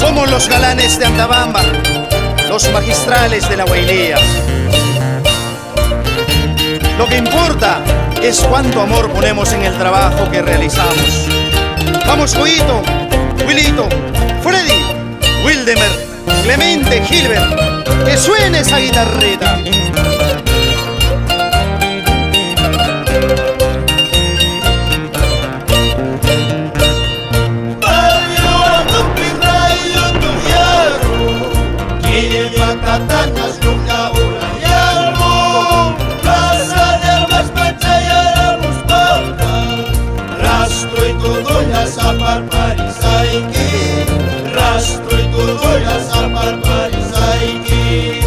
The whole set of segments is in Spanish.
Somos los galanes de Antabamba, los magistrales de la Huaylía. Lo que importa es cuánto amor ponemos en el trabajo que realizamos. Vamos, Joyito, Wilito, Freddy, Wildemer, Clemente, Gilbert, que suene esa guitarrita. Tanas nunca urayamo, plaza de armas pachayaramos pauta, rastro y todo ya zaparparizaiki, rastro y todo ya zaparparizaiki.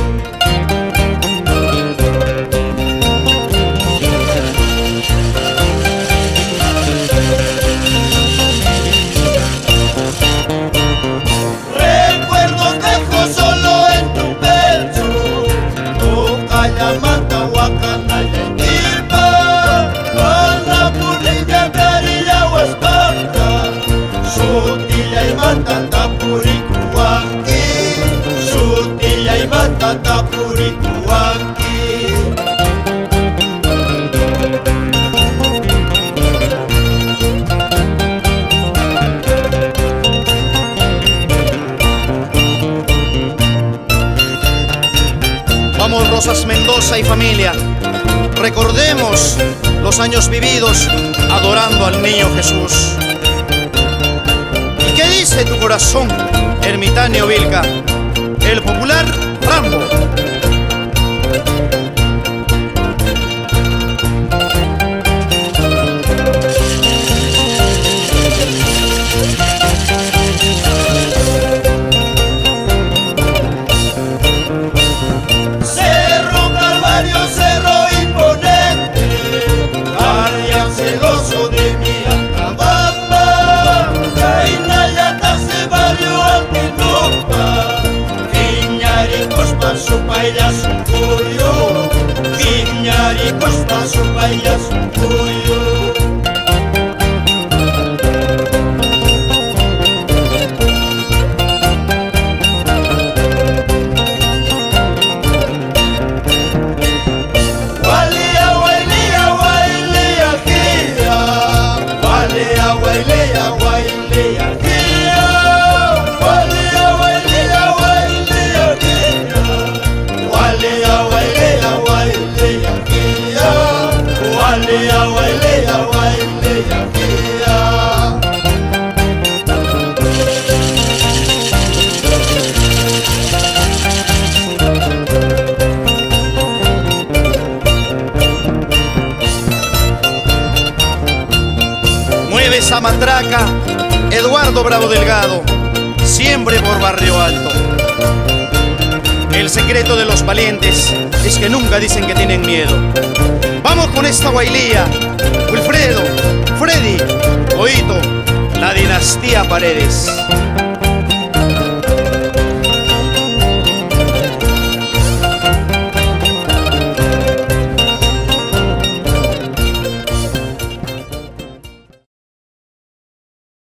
Vamos, Rosas Mendoza y familia, recordemos los años vividos adorando al niño Jesús. ¿Y qué dice tu corazón, ermitaño Vilca? El popular Rambo. Cerro Calvario, cerro imponente, guardián celoso de mi Antabamba, Cainayata se valió Antinopa, Viñaricos pa' su paella su pollo, Viñaricos pa' su paella su pollo. Mueve esa matraca, Eduardo Bravo Delgado, siempre por Barrio Alto. El secreto de los valientes es que nunca dicen que tienen miedo. Vamos con esta Huaylía, Wilfredo, Freddy, Joyito, la dinastía Paredes.